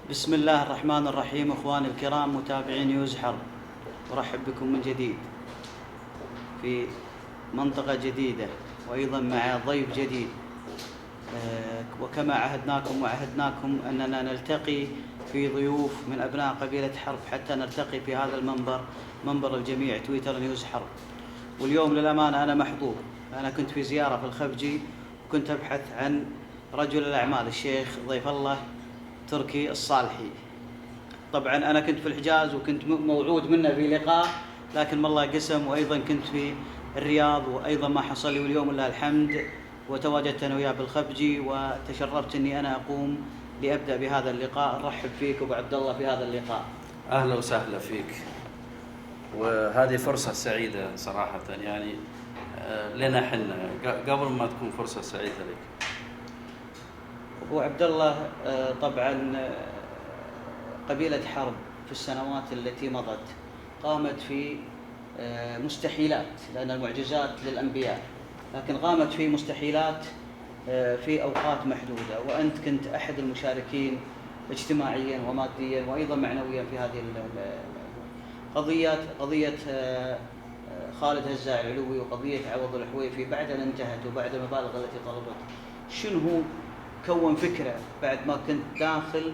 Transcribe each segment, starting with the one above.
بسم الله الرحمن الرحيم. اخواني الكرام متابعين نيوز حرب، ارحب بكم من جديد في منطقة جديدة وايضا مع ضيف جديد. وكما عهدناكم اننا نلتقي في ضيوف من ابناء قبيلة حرب حتى نلتقي في هذا المنبر، منبر الجميع، تويتر نيوز حرب. واليوم للامانة انا محظوظ، انا كنت في زيارة في الخفجي وكنت ابحث عن رجل الاعمال الشيخ ضيف الله تركي الصالحي. طبعا أنا كنت في الحجاز وكنت موعود منه في لقاء، لكن ما الله قسم، وأيضا كنت في الرياض وأيضا ما حصل لي، واليوم لله الحمد وتواجدت أنا وياه بالخفجي، وتشرفت أني أنا أقوم لأبدأ بهذا اللقاء. نرحب فيك أبو عبد الله في هذا اللقاء. أهلا وسهلا فيك، وهذه فرصة سعيدة صراحة، يعني لنا حنا قبل ما تكون فرصة سعيدة لك. أبو عبد الله، طبعا قبيلة حرب في السنوات التي مضت قامت في مستحيلات، لأن المعجزات للأنبياء، لكن قامت في مستحيلات في أوقات محدودة، وأنت كنت أحد المشاركين اجتماعيا وماديا وأيضا معنويا في هذه قضية خالد هزاع العلوي وقضية عوض الحويفي. بعد أن انتهت وبعد المبالغ التي طلبت، شنو هو كون فكرة بعد ما كنت داخل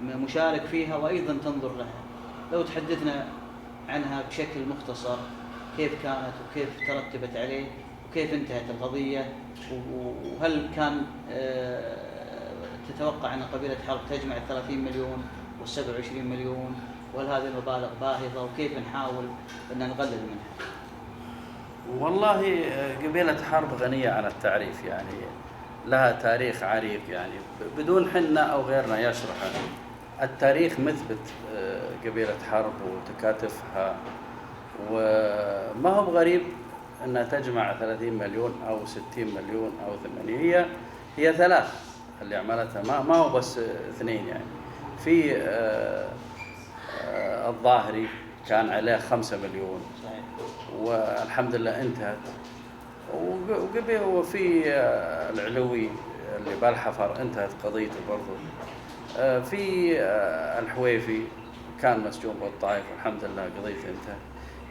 مشارك فيها وأيضا تنظر لها؟ لو تحدثنا عنها بشكل مختصر، كيف كانت وكيف ترتبت عليه وكيف انتهت القضية، وهل كان تتوقع أن قبيلة حرب تجمع 30 مليون و27 مليون، وهل هذه المبالغ باهظة، وكيف نحاول أن نقلل منها؟ والله قبيلة حرب غنية عن التعريف، يعني لها تاريخ عريق، يعني بدون حنا أو غيرنا يشرح التاريخ مثبت قبيلة حرب وتكاتفها، وما هو غريب أنها تجمع 30 مليون أو 60 مليون أو 80. هي ثلاث اللي عملتها، ما هو بس اثنين. يعني في الظاهري كان عليه 5 مليون والحمد لله انتهت، وفي العلوي اللي بالحفر انتهت قضيته برضو. في الحويفي كان مسجون بالطائف والحمد لله قضيته انتهت.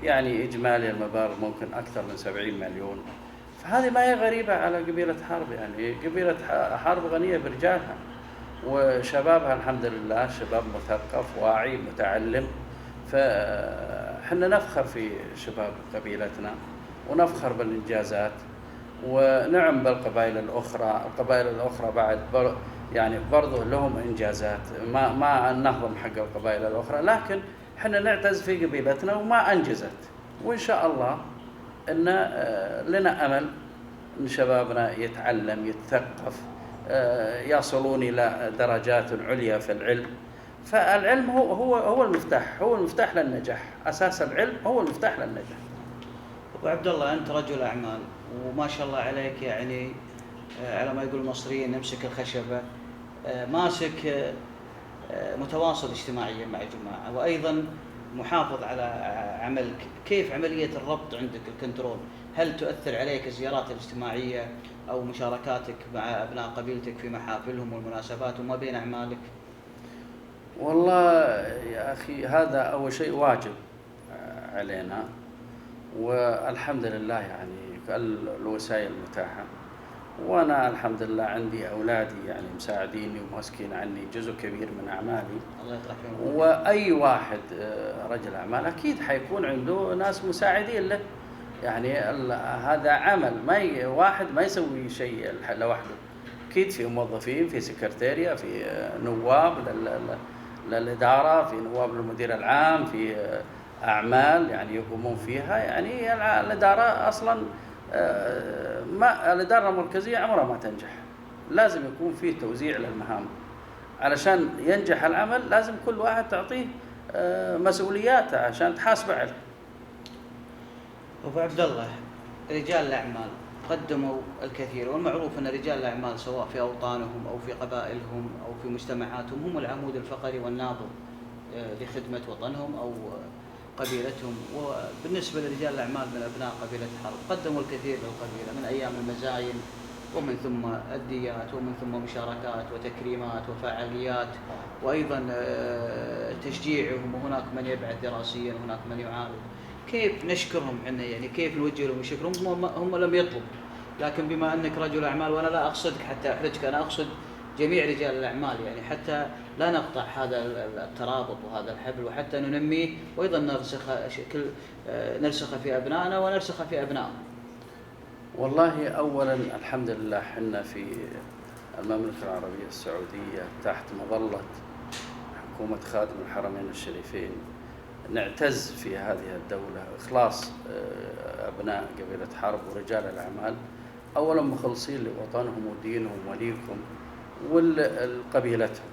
يعني إجمالي المبالغ ممكن أكثر من 70 مليون. فهذه ما هي غريبة على قبيلة حرب، يعني قبيلة حرب غنية برجالها وشبابها الحمد لله، شباب مثقف واعي متعلم. فحنا نفخر في شباب قبيلتنا ونفخر بالإنجازات، ونعم بالقبائل الأخرى. القبائل الأخرى بعد يعني برضو لهم إنجازات، ما نهضم حق القبائل الأخرى، لكن حنا نعتز في قبيلتنا وما أنجزت. وإن شاء الله إن لنا أمل إن شبابنا يتعلم يتثقف، يصلون إلى درجات عليا في العلم. فالعلم هو المفتاح، هو المفتاح للنجاح. أساس العلم هو المفتاح للنجاح. أبو عبد الله، أنت رجل أعمال وما شاء الله عليك، يعني على ما يقول المصريين نمسك الخشبة، ماسك متواصل اجتماعيا مع الجماعة وأيضا محافظ على عملك. كيف عملية الربط عندك، الكنترول؟ هل تؤثر عليك الزيارات الاجتماعية أو مشاركاتك مع أبناء قبيلتك في محافلهم والمناسبات وما بين أعمالك؟ والله يا أخي، هذا أول شيء واجب علينا، والحمد لله يعني الوسائل متاحة. وأنا الحمد لله عندي أولادي يعني مساعديني وماسكين عني جزء كبير من أعمالي. الله يطرح فيهم. وأي واحد رجل أعمال أكيد حيكون عنده ناس مساعدين له، يعني هذا عمل، واحد ما يسوي شيء لوحده. أكيد في موظفين، في سكرتيريا، في نواب للإدارة، في نواب للمدير العام، في أعمال يعني يقومون فيها. يعني الإدارة أصلاً ما الإدارة المركزية عمرها ما تنجح، لازم يكون فيه توزيع للمهام. علشان ينجح العمل لازم كل واحد تعطيه مسؤولياته عشان تحاسب عليه. أبو عبد الله، رجال الأعمال قدموا الكثير، والمعروف أن رجال الأعمال سواء في أوطانهم أو في قبائلهم أو في مجتمعاتهم هم العمود الفقري والنابض لخدمة وطنهم أو قبيلتهم. وبالنسبة لرجال الأعمال من أبناء قبيلة حرب قدموا الكثير للقبيلة، من أيام المزاين ومن ثم الديات، ومن ثم مشاركات وتكريمات وفعاليات، وأيضا تشجيعهم، وهناك من يبعث دراسيا وهناك من يعارض. كيف نشكرهم عنا؟ يعني كيف نوجه لهم الشكر؟ هم لم يطلبوا، لكن بما أنك رجل أعمال، وأنا لا أقصدك حتى أحرجك، أنا أقصد جميع رجال الأعمال، يعني حتى لا نقطع هذا الترابط وهذا الحبل، وحتى ننميه وأيضا نرسخ في أبنائنا ونرسخ في أبنائهم. والله أولا الحمد لله حنا في المملكة العربية السعودية تحت مظلة حكومة خادم الحرمين الشريفين نعتز في هذه الدولة إخلاص أبناء قبيلة حرب ورجال الأعمال، أولا مخلصين لوطنهم ودينهم وليكم وقبيلتهم.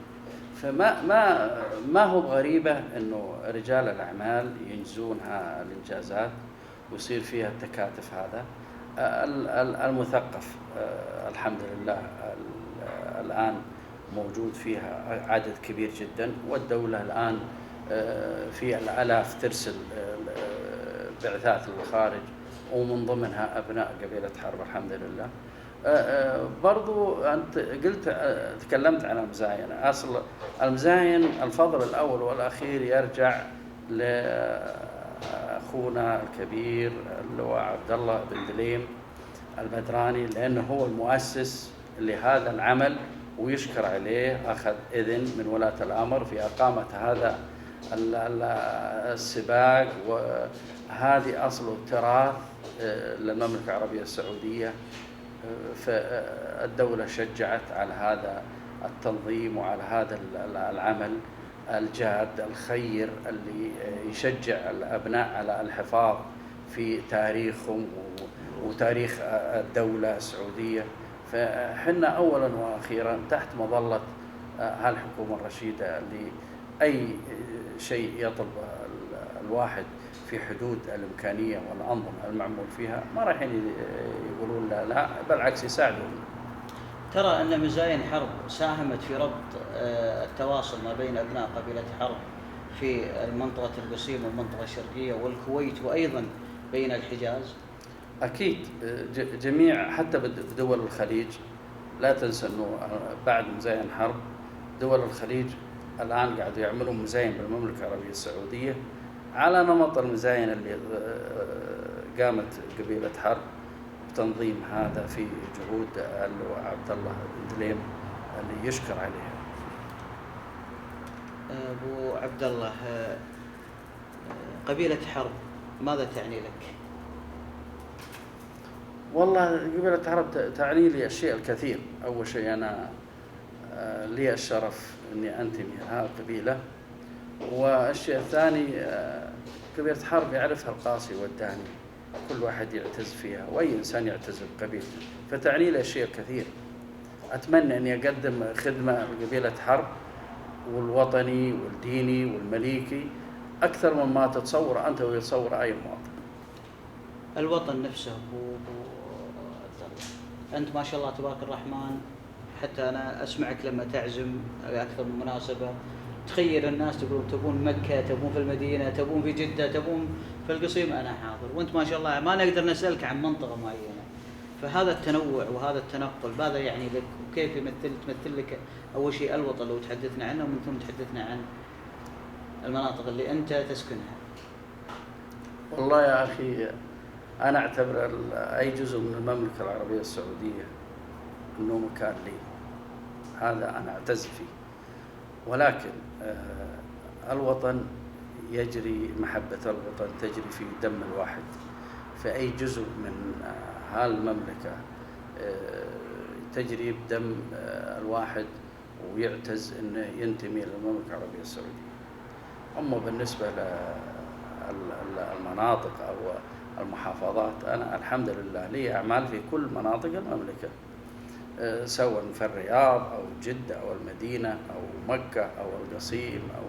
فما هو غريبة أنه رجال الأعمال ينجزون الإنجازات ويصير فيها التكاتف. هذا المثقف الحمد لله الآن موجود فيها عدد كبير جدا، والدولة الآن في الآلاف ترسل بعثات للخارج، ومن ضمنها أبناء قبيلة حرب الحمد لله. برضو أنت تكلمت عن المزاين. أصل المزاين الفضل الأول والأخير يرجع لأخونا الكبير اللواء عبد الله بن دليم البدراني، لأنه هو المؤسس لهذا العمل ويشكر عليه. أخذ إذن من ولاة الأمر في إقامة هذا السباق، وهذه أصله تراث للمملكة العربية السعودية. فالدولة شجعت على هذا التنظيم وعلى هذا العمل الجاد الخير اللي يشجع الأبناء على الحفاظ في تاريخهم وتاريخ الدولة السعودية. فحنا أولا وأخيرا تحت مظلة هالحكومة الرشيدة اللي أي شيء يطلب الواحد في حدود الإمكانية والأنظمة المعمول فيها ما راح يقولون لا، بالعكس يساعدون. ترى أن مزاين حرب ساهمت في ربط التواصل ما بين أبناء قبيلة حرب في المنطقة القصيم والمنطقة الشرقية والكويت، وأيضا بين الحجاز. أكيد جميع حتى بدول الخليج. لا تنسى أنه بعد مزاين حرب دول الخليج الآن قاعدوا يعملون مزاين بالمملكة العربية السعودية على نمط المزاين اللي قامت قبيلة حرب بتنظيم هذا في جهود اللواء عبد الله بن دليم اللي يشكر عليها. أبو عبد الله، قبيلة حرب ماذا تعني لك؟ والله قبيلة حرب تعني لي الشيء الكثير. أول شيء أنا لي الشرف أني أنتمي لهذه القبيلة، والشيء الثاني قبيلة حرب يعرفها القاصي والداني، كل واحد يعتز فيها وأي إنسان يعتز بقبيلته، فتعني لي الشيء الكثير. أتمنى أني أقدم خدمة لقبيلة حرب والوطني والديني والمليكي أكثر مما تتصور أنت ويتصور أي مواطن. الوطن نفسه أنت ما شاء الله تبارك الرحمن، حتى أنا أسمعك لما تعزم أكثر من مناسبة تخيل الناس تقول تبون مكة، تبون في المدينة، تبون في جدة، تبون في القصيم، أنا حاضر. وأنت ما شاء الله ما نقدر نسألك عن منطقة معينة. فهذا التنوع وهذا التنقل ماذا يعني لك؟ وكيف تمثل لك أول شيء الوطن لو تحدثنا عنه، ومن ثم تحدثنا عن المناطق اللي أنت تسكنها. والله يا أخي أنا أعتبر أي جزء من المملكة العربية السعودية أنه مكان لي، هذا أنا أعتز فيه. ولكن الوطن يجري، محبة الوطن تجري في دم الواحد، فأي جزء من هالمملكة تجري بدم الواحد ويعتز أنه ينتمي للمملكة العربية السعودية. أما بالنسبة للمناطق أو المحافظات، أنا الحمد لله لي أعمال في كل مناطق المملكة، سواء في الرياض أو جدة أو المدينة أو مكة أو القصيم أو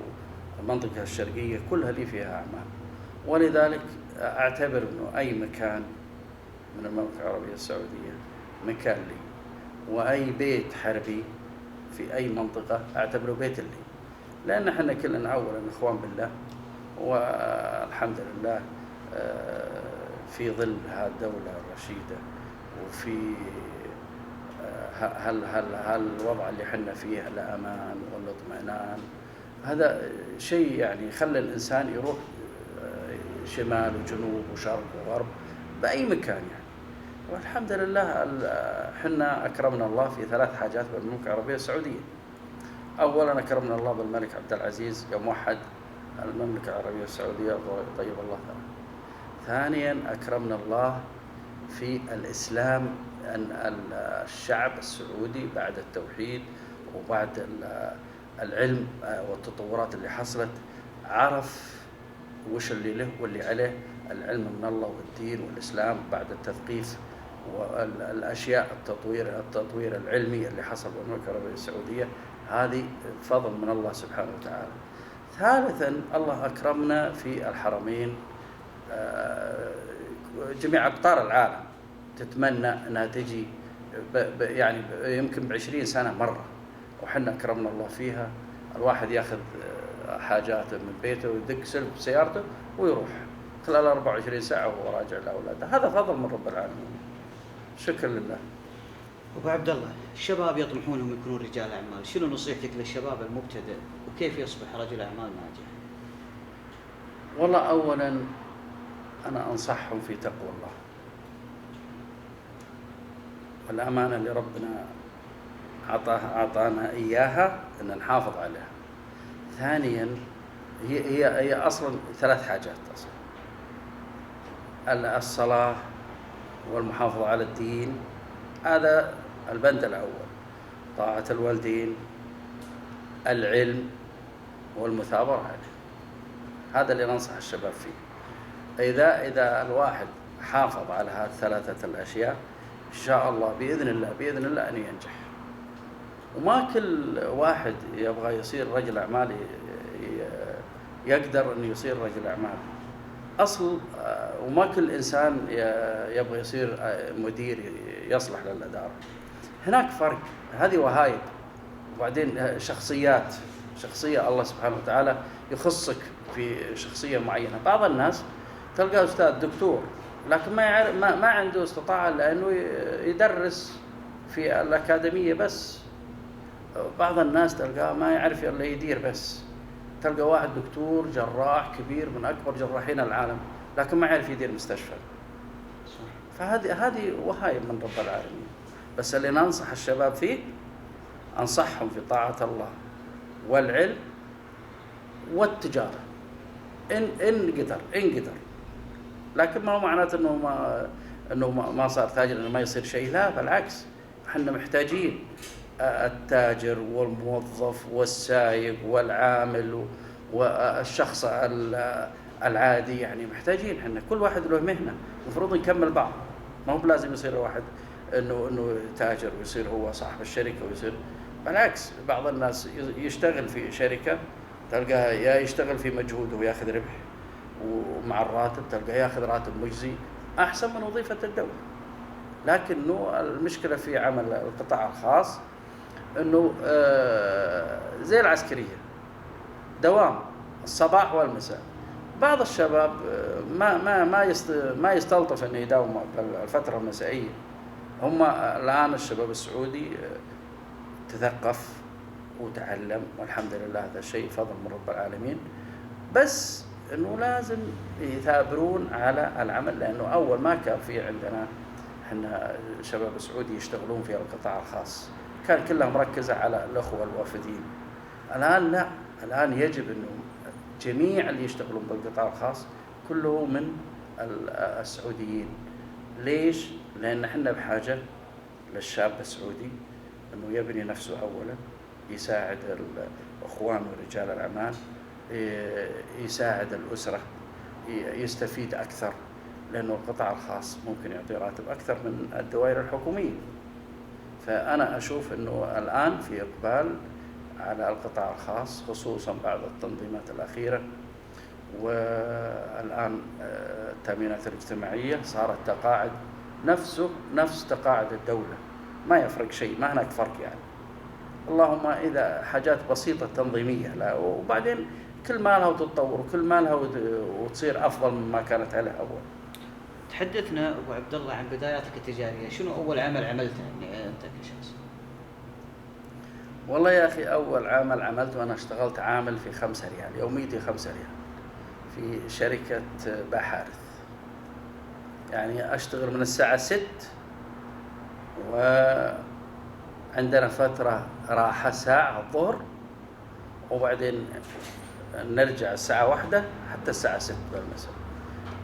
المنطقة الشرقية، كلها لي فيها أعمال. ولذلك أعتبر أنه أي مكان من المملكة العربية السعودية مكان لي، وأي بيت حربي في أي منطقة أعتبره بيت لي، لأن احنا كلنا أولا إخوان بالله، والحمد لله في ظل هذه الدولة الرشيدة وفي هل الوضع اللي حنا فيه الأمان والاطمئنان، هذا شيء يعني يخلي الإنسان يروح شمال وجنوب وشرق وغرب بأي مكان يعني. والحمد لله حنا أكرمنا الله في 3 حاجات بالمملكة العربية السعودية. أولا أكرمنا الله بالملك عبد العزيز يوم وحد المملكة العربية السعودية طيب الله ثانيه. ثانيا أكرمنا الله في الإسلام، أن الشعب السعودي بعد التوحيد وبعد العلم والتطورات اللي حصلت عرف وش اللي له واللي عليه، العلم من الله والدين والإسلام بعد التثقيف والأشياء التطوير العلمي اللي حصل بالمملكة العربية السعودية، هذه فضل من الله سبحانه وتعالى. ثالثا الله أكرمنا في الحرمين، جميع أقطار العالم تتمنى أنها تجي يعني يمكن ب20 سنة مرة، وحنا أكرمنا الله فيها. الواحد ياخذ حاجاته من بيته ويدق سلب سيارته ويروح خلال 24 ساعة وهو راجع لأولاده. هذا فضل من رب العالمين، شكر لله. أبو عبد الله، الشباب يطمحون انهم يكونون رجال اعمال، شنو نصيحتك للشباب المبتدئ وكيف يصبح رجل اعمال ناجح؟ والله أولا أنا أنصحهم في تقوى الله والأمانة اللي ربنا أعطانا إياها أن نحافظ عليها. ثانيا هي أصلا 3 حاجات أصلا: الصلاة والمحافظة على الدين، هذا البند الأول، طاعة الوالدين، العلم والمثابرة عليه. هذا اللي ننصح الشباب فيه. إذا الواحد حافظ على هذه 3 الأشياء إن شاء الله بإذن الله أن ينجح. وما كل واحد يبغى يصير رجل أعمال يقدر أن يصير رجل أعمال أصل، وما كل إنسان يبغى يصير مدير يصلح للإدارة. هناك فرق، هذه وهايب. وبعدين شخصية الله سبحانه وتعالى يخصك في شخصية معينة. بعض الناس تلقى أستاذ دكتور لكن ما عنده استطاعة لأنه يدرس في الأكاديمية بس. بعض الناس تلقاه ما يعرف إلا يدير بس. تلقى واحد دكتور جراح كبير من أكبر جراحين العالم لكن ما يعرف يدير مستشفى. فهذه وهايب من رب العالمين. بس اللي ننصح الشباب فيه، أنصحهم في طاعة الله والعلم والتجارة إن قدر. لكن ما هو معناته إنه ما صار تاجر إنه ما يصير شيء، لا بالعكس. احنا محتاجين التاجر والموظف والسائق والعامل والشخص العادي، يعني محتاجين احنا كل واحد له مهنة، المفروض نكمل بعض. ما هو بلازم يصير واحد انه تاجر ويصير هو صاحب الشركة ويصير. بالعكس، بعض الناس يشتغل في شركة تلقاه يا يشتغل في مجهوده وياخذ ربح، ومع الراتب تلقاه ياخذ راتب مجزي احسن من وظيفة الدولة. لكنه المشكلة في عمل القطاع الخاص انه زي العسكرية، دوام الصباح والمساء. بعض الشباب ما يستلطف انه يداوم الفترة المسائية. هم الآن الشباب السعودي تثقف وتعلم والحمد لله، هذا شيء فضل من رب العالمين. بس انه لازم يثابرون على العمل، لانه اول ما كان في عندنا احنا الشباب السعودي يشتغلون في القطاع الخاص، كان كلها مركزة على الأخوة الوافدين. الآن لا، الآن يجب أنه جميع اللي يشتغلون بالقطاع الخاص كله من السعوديين. ليش؟ لأن احنا بحاجة للشاب السعودي أنه يبني نفسه أولا، يساعد الأخوان ورجال الأعمال، يساعد الأسرة، يستفيد أكثر، لأنه القطاع الخاص ممكن يعطي راتب أكثر من الدوائر الحكومية. فأنا أشوف أنه الآن في إقبال على القطاع الخاص، خصوصا بعد التنظيمات الأخيرة. والآن التأمينات الاجتماعية صارت تقاعد نفس تقاعد الدولة، ما يفرق شيء، ما هناك فرق يعني. اللهم إذا حاجات بسيطة تنظيمية، لا، وبعدين كل ما لها وتتطور وكل ما لها وتصير أفضل مما كانت عليه أول. تحدثنا أبو عبد الله عن بداياتك التجارية، شنو أول عمل عملته يعني أنت كشخص؟ والله يا أخي أول عمل عملته أنا اشتغلت عامل في 5 ريال، يوميتي 5 ريال في شركة باحارث. يعني أشتغل من الساعة 6 وعندنا فترة راحة ساعة الظهر، وبعدين نرجع الساعة 1 حتى الساعة 6 بالمساء.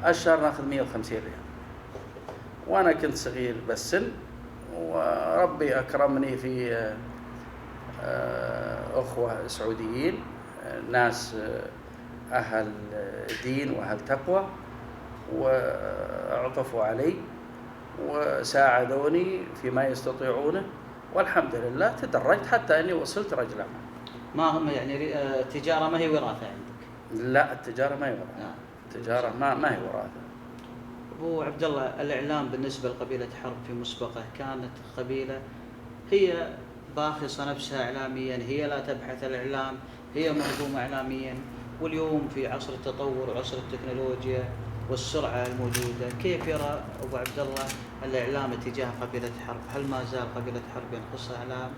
الشهر ناخذ 150 ريال. وأنا كنت صغير بالسن، وربي أكرمني في أخوة سعوديين، ناس أهل دين وأهل تقوى، وعطفوا علي وساعدوني فيما يستطيعونه، والحمد لله تدرجت حتى أني وصلت رجل أعمال. ما هم يعني التجارة ما هي وراثة عندك؟ لا، التجارة ما هي وراثة. التجارة ما هي وراثة. أبو عبد الله، الإعلام بالنسبة لقبيلة حرب في مسبقه كانت قبيلة هي باخصة نفسها إعلاميا، هي لا تبحث الإعلام، هي منظومة إعلاميا. واليوم في عصر التطور وعصر التكنولوجيا والسرعة الموجودة، كيف يرى أبو عبد الله الإعلام اتجاه قبيلة حرب؟ هل ما زال قبيلة حرب ينقصها إعلام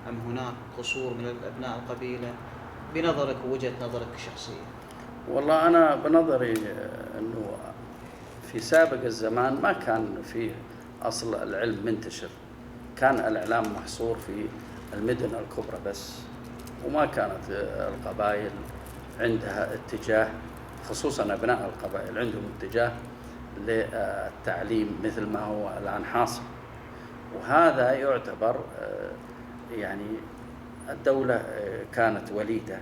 أم هناك قصور من أبناء القبيلة بنظرك ووجهة نظرك الشخصية؟ والله أنا بنظري أنه في سابق الزمان ما كان في أصل العلم منتشر، كان الإعلام محصور في المدن الكبرى بس، وما كانت القبائل عندها اتجاه، خصوصا أبناء القبائل عندهم اتجاه للتعليم مثل ما هو الآن حاصل. وهذا يعتبر يعني الدولة كانت وليدة،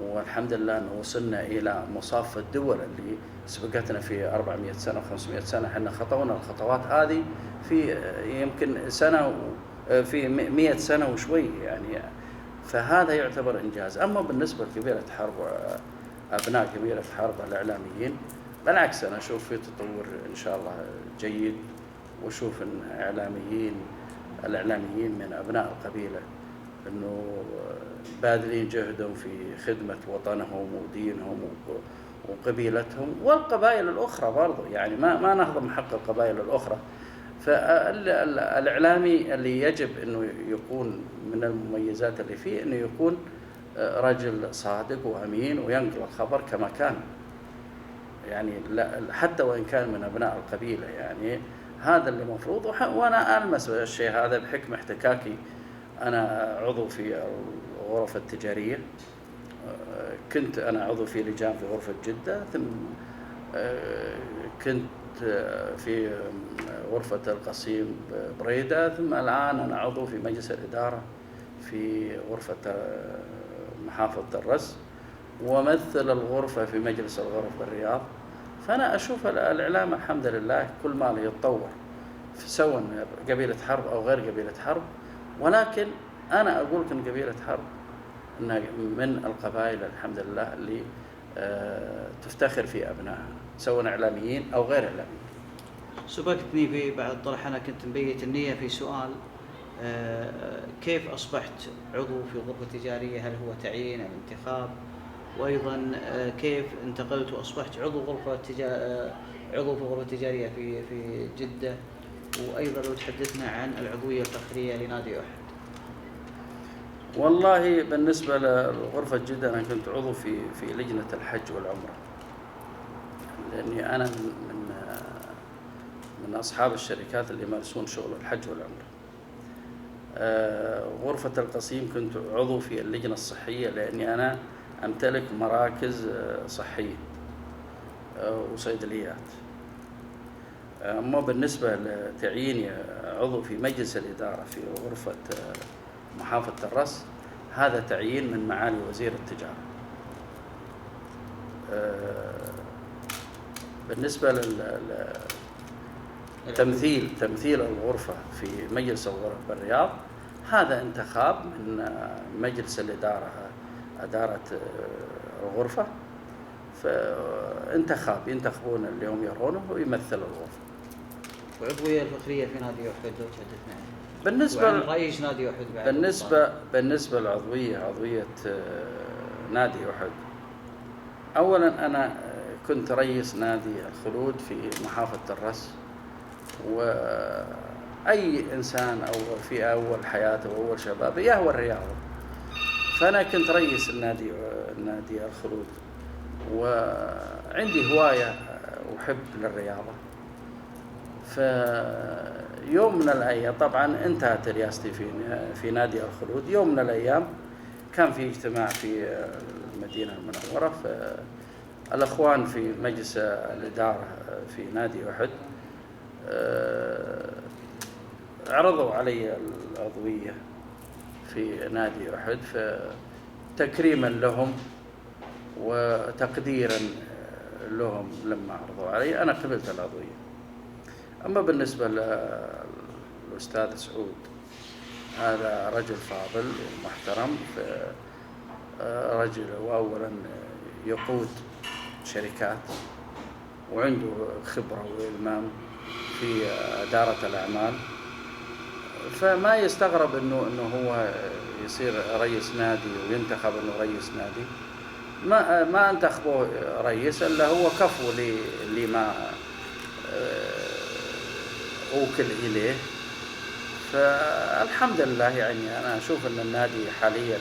والحمد لله أنه وصلنا إلى مصاف الدول اللي سبقتنا في 400 سنة و500 سنة. احنا خطونا الخطوات هذه في يمكن سنة في 100 سنة وشوي يعني، فهذا يعتبر إنجاز. أما بالنسبة لقبيلة حرب، أبناء قبيلة حرب الإعلاميين، بالعكس أنا أشوف في تطور إن شاء الله جيد، وأشوف أن الإعلاميين من أبناء القبيلة أنه باذلين جهدهم في خدمة وطنهم ودينهم وقبيلتهم والقبائل الأخرى برضو، يعني ما نهضم حق القبائل الأخرى. فالإعلامي اللي يجب أنه يكون من المميزات اللي فيه أنه يكون رجل صادق وأمين وينقل الخبر كما كان، يعني حتى وإن كان من أبناء القبيلة. يعني هذا اللي مفروض. وأنا ألمس الشيء هذا بحكم احتكاكي. أنا عضو في الغرف التجارية، كنت أنا عضو في لجان في غرفة جدة، ثم كنت في غرفة القصيم بريدة، ثم الآن أنا عضو في مجلس الإدارة في غرفة محافظة الرس، ومثل الغرفة في مجلس الغرف بالرياض. فأنا أشوف الإعلام الحمد لله كل ما يتطور، سواء قبيلة حرب أو غير قبيلة حرب. ولكن أنا أقول لك أن قبيلة حرب إنها من القبائل الحمد لله اللي تفتخر في أبنائها، سواء إعلاميين أو غير إعلاميين. سبقتني في بعض الطرح، أنا كنت مبيت النية في سؤال، كيف أصبحت عضو في غرفة تجارية؟ هل هو تعيين أم انتخاب؟ وأيضا كيف انتقلت وأصبحت عضو في غرفة تجارية في جدة؟ وأيضا لو تحدثنا عن العضوية الفخرية لنادي أحد. والله بالنسبة لغرفة جدة أنا كنت عضو في لجنة الحج والعمرة، لأني أنا من أصحاب الشركات اللي يمارسون شغل الحج والعمرة. غرفة القصيم كنت عضو في اللجنة الصحية، لأني أنا أمتلك مراكز صحية وصيدليات. أما بالنسبة لتعييني عضو في مجلس الإدارة في غرفة محافظة الرس، هذا تعيين من معالي وزير التجارة. بالنسبة تمثيل الغرفة في مجلس الغرف بالرياض، هذا انتخاب من مجلس الإدارة، إدارة الغرفة، ينتخبون اللي هم يرونه ويمثل الغرفة. وعضوية الفخرية في نادي أحد لو تحدثنا عنه. بالنسبة رئيس نادي أحد بعد. بالنسبة للعضوية، عضوية نادي أحد، أولا أنا كنت رئيس نادي الخلود في محافظة الرس، وأي إنسان أو في أول حياته وأول شبابه يهوى الرياضة، فأنا كنت رئيس نادي الخلود، وعندي هواية وحب للرياضة. فيوم من الأيام طبعا انتهت رئاستي في نادي الخلود. يوم من الأيام كان في اجتماع في المدينة المنورة، فالأخوان في مجلس الإدارة في نادي أحد عرضوا علي العضوية في نادي أحد، فتكريما لهم وتقديرا لهم لما عرضوا علي أنا قبلت العضوية. أما بالنسبة للأستاذ سعود، هذا رجل فاضل ومحترم، رجل وأولا يقود شركات وعنده خبرة وإلمام في إدارة الأعمال، فما يستغرب إنه هو يصير رئيس نادي وينتخب إنه رئيس نادي. ما انتخبه رئيس إلا هو كفو لما أوكل إليه. فالحمد لله يعني أنا أشوف أن النادي حاليا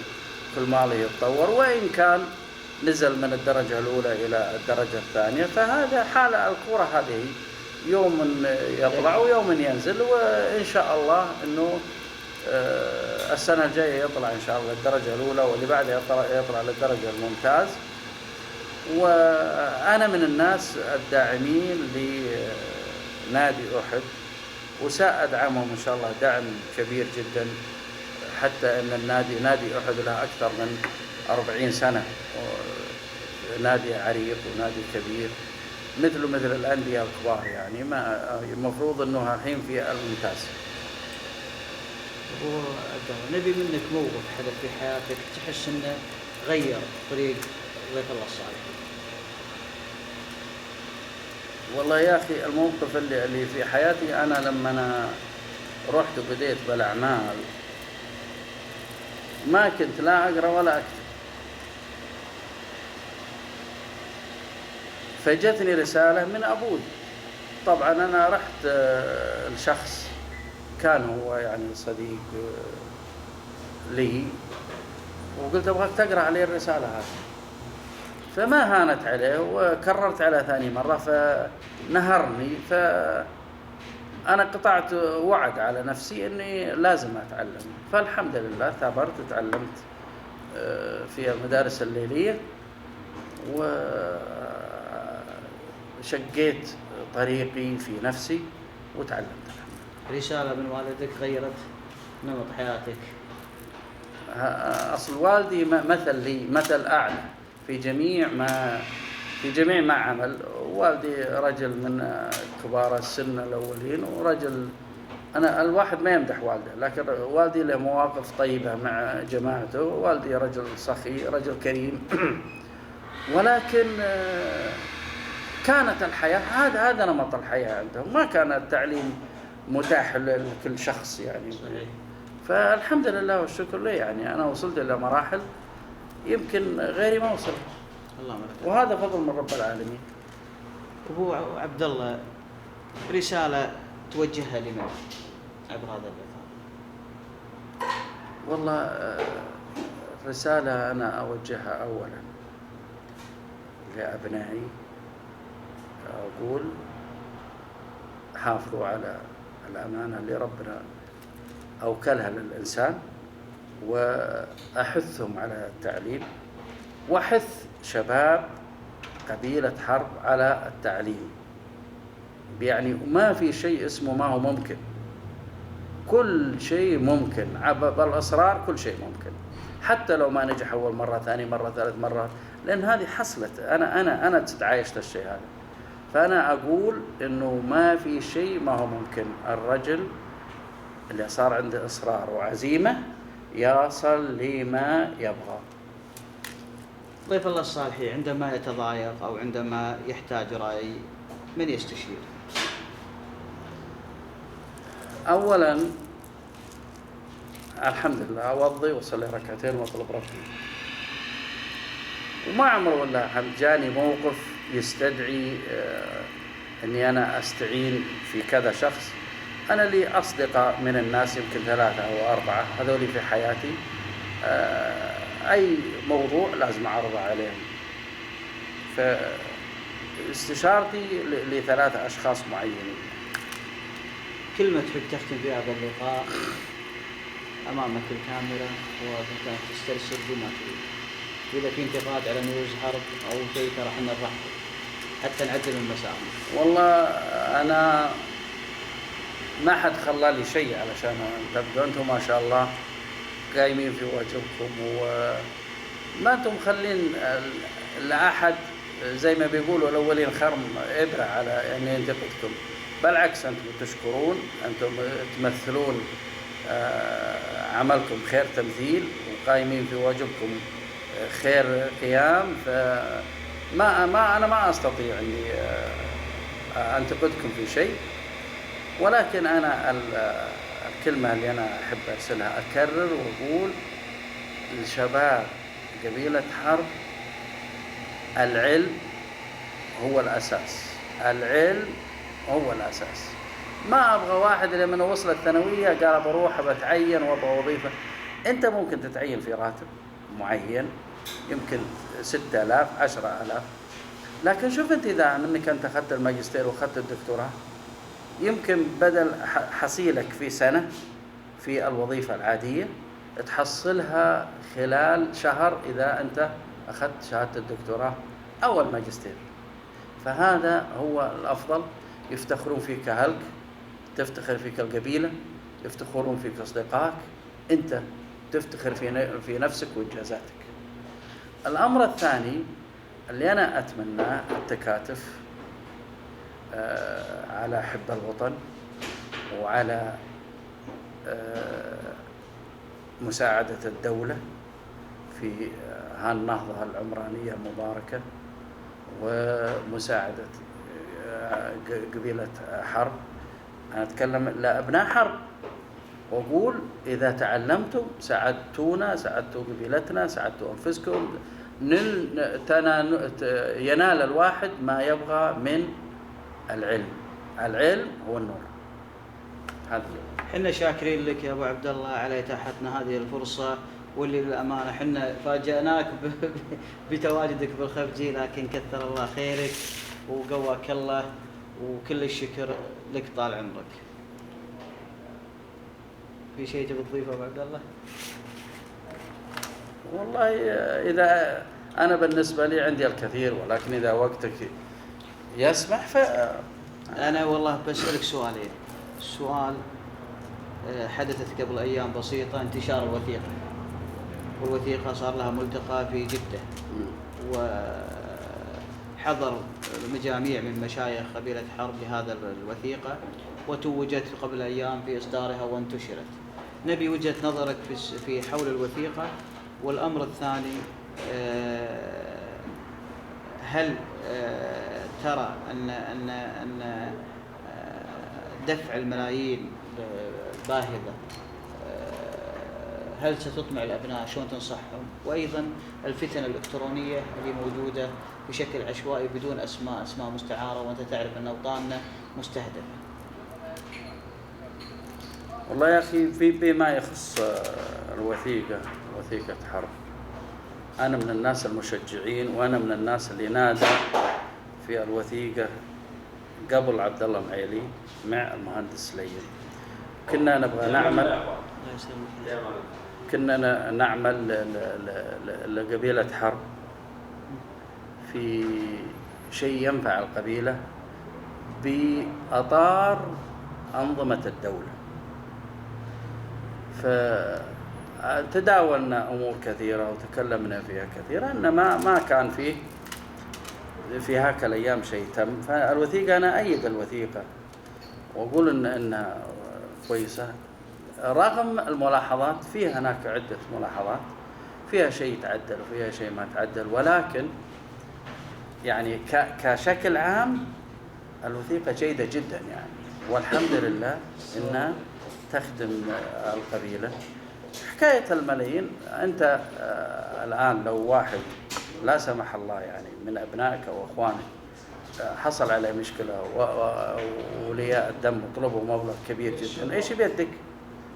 كل ما له يتطور، وإن كان نزل من الدرجة الأولى إلى الدرجة الثانية، فهذا حال الكرة، هذه يوم يطلع ويوم ينزل، وإن شاء الله أنه السنة الجاية يطلع إن شاء الله الدرجة الأولى، واللي بعدها يطلع للدرجة الممتاز. وأنا من الناس الداعمين لنادي أحد، وسأدعمهم إن شاء الله دعم كبير جدا، حتى أن نادي أحد له أكثر من 40 سنة، نادي عريق ونادي كبير مثل الأندية الكبار، يعني ما المفروض أنه الحين في الممتاز. نبي منك موقف حدث في حياتك تحس أنه غير طريق ضيف الله الصالح. والله يا أخي الموقف اللي في حياتي، أنا لما أنا رحت وبديت بالأعمال ما كنت لا أقرأ ولا أكتب، فجتني رسالة من أبوي. طبعا أنا رحت لشخص كان هو يعني صديق لي، وقلت أبغاك تقرأ عليه الرسالة هذه، فما هانت عليه وكررت على ثاني مرة فنهرني. فأنا قطعت وعد على نفسي أني لازم أتعلم، فالحمد لله ثابرت وتعلمت في المدارس الليلية، وشقيت طريقي في نفسي وتعلمت. رسالة من والدك غيرت نمط حياتك؟ أصل والدي مثل لي، مثل أعلى في جميع ما عمل. والدي رجل من كبار السن الأولين، ورجل أنا الواحد ما يمدح والده، لكن والدي له مواقف طيبة مع جماعته. والدي رجل سخي، رجل كريم، ولكن كانت الحياة هذا نمط الحياة عندهم، ما كان التعليم متاح لكل شخص يعني. صحيح. فالحمد لله والشكر له، يعني أنا وصلت إلى مراحل يمكن غيري ما وصل، وهذا فضل من رب العالمين. أبو عبد الله، رسالة توجهها لمن عبر هذا اللقاء؟ والله رسالة أنا أوجهها أولا لأبنائي، أقول حافظوا على الأمانة اللي ربنا أوكلها للإنسان، وأحثهم على التعليم، وأحث شباب قبيلة حرب على التعليم. يعني ما في شيء اسمه ما هو ممكن، كل شيء ممكن، بالأصرار كل شيء ممكن، حتى لو ما نجح أول مرة، ثاني مرة، ثالث مرة، لأن هذه حصلت. أنا تعايشت الشيء هذا، فأنا أقول إنه ما في شيء ما هو ممكن. الرجل اللي صار عنده إصرار وعزيمة يصل لما يبغى. ضيف الله الصالح عندما يتضايق أو عندما يحتاج رأي من يستشير؟ أولا الحمد لله أوضي وصلي ركعتين واطلب ربي، وما عمره ولا جاني موقف يستدعي أني أنا أستعين في كذا شخص. أنا لي أصدقاء من الناس يمكن 3 أو 4 هذولي في حياتي، أي موضوع لازم أعرضه عليهم. فاستشارتي ل3 أشخاص معينين. كلمة تحب تختم فيها باللقاء أمامك الكاميرا وتسترسل بما تريد. إذا في انتقاد على نيوز حرب أو شيء ترى احنا نرحب حتى نعدل المساء. والله أنا ما حد خلى لي شيء علشان تبدو أنتم ما شاء الله قايمين في واجبكم، وما أنتم مخلين لأحد زي ما بيقولوا الأولين خرم إبرة على أن ينتقدكم. بالعكس أنتم تشكرون، أنتم تمثلون عملكم خير تمثيل وقايمين في واجبكم خير قيام. أنا ما أستطيع أني أنتقدكم في شيء، ولكن أنا الكلمة اللي أنا أحب أرسلها أكرر وأقول لشباب قبيلة حرب: العلم هو الأساس، العلم هو الأساس. ما أبغى واحد اللي من وصل الثانوية قال بروح بتعين وأبغى وظيفة. أنت ممكن تتعين في راتب معين يمكن 6000 10,000، لكن شوف أنت إذا أنك أنت أخذت الماجستير وأخذت الدكتوراه يمكن بدل حصيلك في سنة في الوظيفة العادية تحصلها خلال شهر إذا أنت أخذت شهادة الدكتوراه أو الماجستير. فهذا هو الأفضل. يفتخرون فيك أهلك، تفتخر فيك القبيلة، يفتخرون فيك أصدقائك، أنت تفتخر في نفسك وإنجازاتك. الأمر الثاني اللي أنا أتمناه التكاتف على حب الوطن وعلى مساعدة الدولة في هالنهضة العمرانية المباركة، ومساعدة قبيلة حرب. أنا أتكلم لأبناء حرب وأقول إذا تعلمتم ساعدتونا، ساعدتوا قبيلتنا، ساعدتوا أنفسكم، ينال الواحد ما يبغى من العلم. العلم هو النور. هذا حنا شاكرين لك يا أبو عبد الله على إتاحتنا هذه الفرصة، واللي للأمانة حنا فاجأناك بتواجدك بالخفجي، لكن كثر الله خيرك وقواك الله، وكل الشكر لك طال عمرك. في شيء تبي تضيفه أبو عبد الله؟ والله إذا أنا بالنسبة لي عندي الكثير، ولكن إذا وقتك يسمح أنا والله بسألك سؤالين. السؤال حدثت قبل أيام بسيطة انتشار الوثيقة، والوثيقة صار لها ملتقى في جدة، وحضر مجاميع من مشايخ قبيلة حرب لهذا الوثيقة، وتوجت قبل أيام في إصدارها وانتشرت. نبي وجهة نظرك في حول الوثيقة. والأمر الثاني، هل ترى أن دفع الملايين باهظة هل ستطمع الأبناء؟ شلون تنصحهم؟ وأيضا الفتن الإلكترونية اللي موجودة بشكل عشوائي بدون أسماء مستعارة، وأنت تعرف أن أوطاننا مستهدفة. والله يا أخي بما يخص وثيقة حرب، أنا من الناس المشجعين، وأنا من الناس اللي نادى في الوثيقة قبل عبد الله معيلي مع المهندس سليم. كنا نبغى نعمل لقبيلة حرب في شيء ينفع القبيلة بأطار أنظمة الدولة. فتداولنا أمور كثيرة وتكلمنا فيها كثيرا، أن ما كان في هاك الأيام شيء تم. فالوثيقة أنا أيد الوثيقة وأقول إنها كويسة، رغم الملاحظات. فيها هناك عدة ملاحظات، فيها شيء تعدل وفيها شيء ما تعدل، ولكن يعني كشكل عام الوثيقة جيدة جدا يعني، والحمد لله إنها تخدم القبيلة. حكاية الملايين، أنت الآن لو واحد لا سمح الله يعني من أبنائك أو أخوانك حصل عليه مشكلة وولياء الدم طلبوا مبلغ كبير جدا، إيش بيدك؟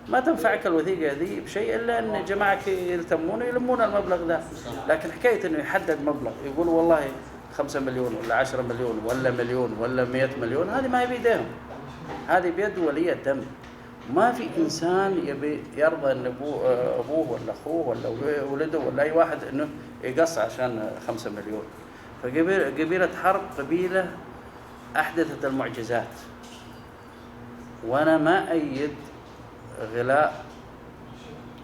ما تنفعك الوثيقة هذه بشيء إلا أن جماعة يلمون المبلغ ذا. لكن حكاية أنه يحدد مبلغ يقول والله 5 مليون ولا 10 مليون ولا مليون ولا 100 مليون، هذه ما هي بيديهم، هذه بيد ولي الدم. ما في إنسان يبي يرضى أن أبوه ولا أخوه ولا ولده ولا أي واحد أنه يقص عشان 5 مليون. فقبيلة حرب قبيلة أحدثت المعجزات، وأنا ما أيد غلاء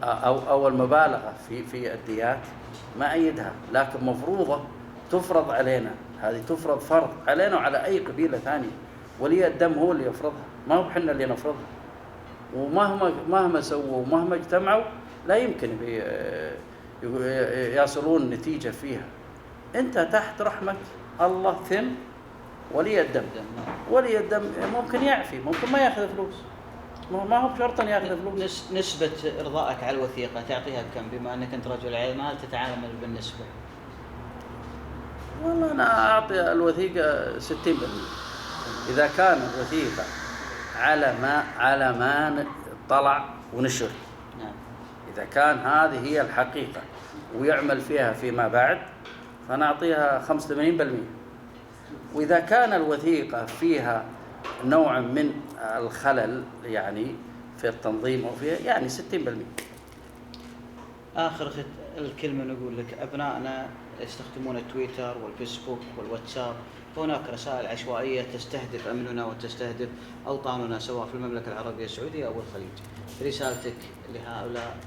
أو المبالغة في الديات، ما أيدها، لكن مفروضة تفرض علينا، هذه تفرض فرض علينا وعلى أي قبيلة ثانية. ولي الدم هو اللي يفرضها، ما هو إحنا اللي نفرضها. ومهما سووا ومهما اجتمعوا لا يمكن يصلون نتيجة فيها. أنت تحت رحمة الله ثم ولي الدم. ولي الدم ممكن يعفي، ممكن ما يأخذ فلوس، ما هو بشرط أن يأخذ فلوس. نسبة إرضائك على الوثيقة تعطيها بكم بما أنك أنت رجل أعمال تتعامل بالنسبة؟ والله أنا أعطي الوثيقة 60%. إذا كان الوثيقة على ما طلع ونشر، نعم. إذا كان هذه هي الحقيقة ويعمل فيها فيما بعد فنعطيها 85%. وإذا كان الوثيقة فيها نوع من الخلل يعني في التنظيم أو فيها يعني 60%. آخر الكلمة نقول لك أبنائنا يستخدمون التويتر والفيسبوك والواتساب، هناك رسائل عشوائية تستهدف أمننا وتستهدف أوطاننا سواء في المملكة العربية السعودية أو الخليج. رسالتك لهؤلاء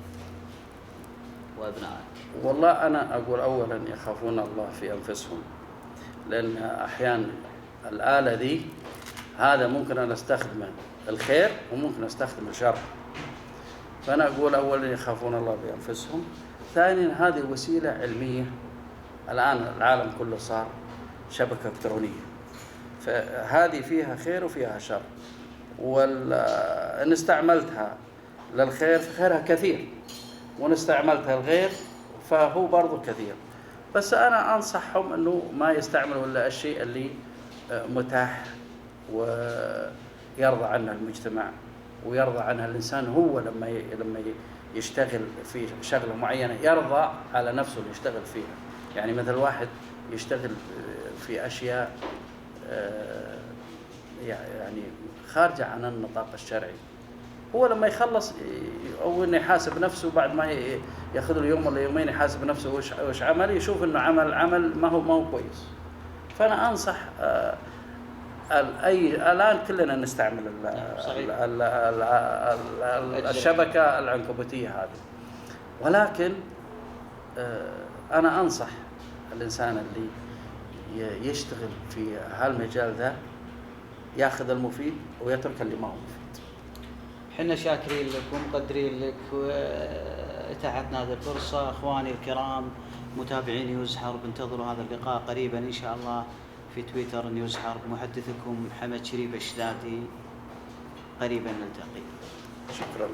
وأبنائك؟ والله أنا أقول أولا يخافون الله في أنفسهم، لأن أحيانا الآلة ذي هذا ممكن أن أستخدمه الخير وممكن أستخدم الشر. فأنا أقول أولا يخافون الله بأنفسهم. ثانيا هذه وسيلة علمية، الآن العالم كله صار شبكة إلكترونية، فهذه فيها خير وفيها شر، وإن استعملتها للخير فخيرها كثير، وإن استعملتها للغير فهو برضو كثير. بس أنا أنصحهم أنه ما يستعملوا إلا الشيء اللي متاح ويرضى عنه المجتمع ويرضى عنها الإنسان. هو لما يشتغل في شغلة معينة يرضى على نفسه اللي يشتغل فيها. يعني مثل واحد يشتغل في أشياء يعني خارجة عن النطاق الشرعي، هو لما يخلص أو إنه يحاسب نفسه بعد ما يأخذ له يوم ولا يومين يحاسب نفسه وش عمل، يشوف إنه عمل ما هو كويس. فأنا أنصح الآن كلنا نستعمل الشبكة العنكبوتية هذه، ولكن أنا أنصح الإنسان اللي يشتغل في هالمجال ذا يأخذ المفيد ويترك اللي ما هو مفيد. حنا شاكرين لك ومقدرين لك وإتاحتنا هذه الفرصة. أخواني الكرام متابعين نيوز حرب، انتظروا هذا اللقاء قريبا إن شاء الله في تويتر نيوز حرب. محدثكم محمد شريف الشذاتي، قريبا نلتقي. شكرا.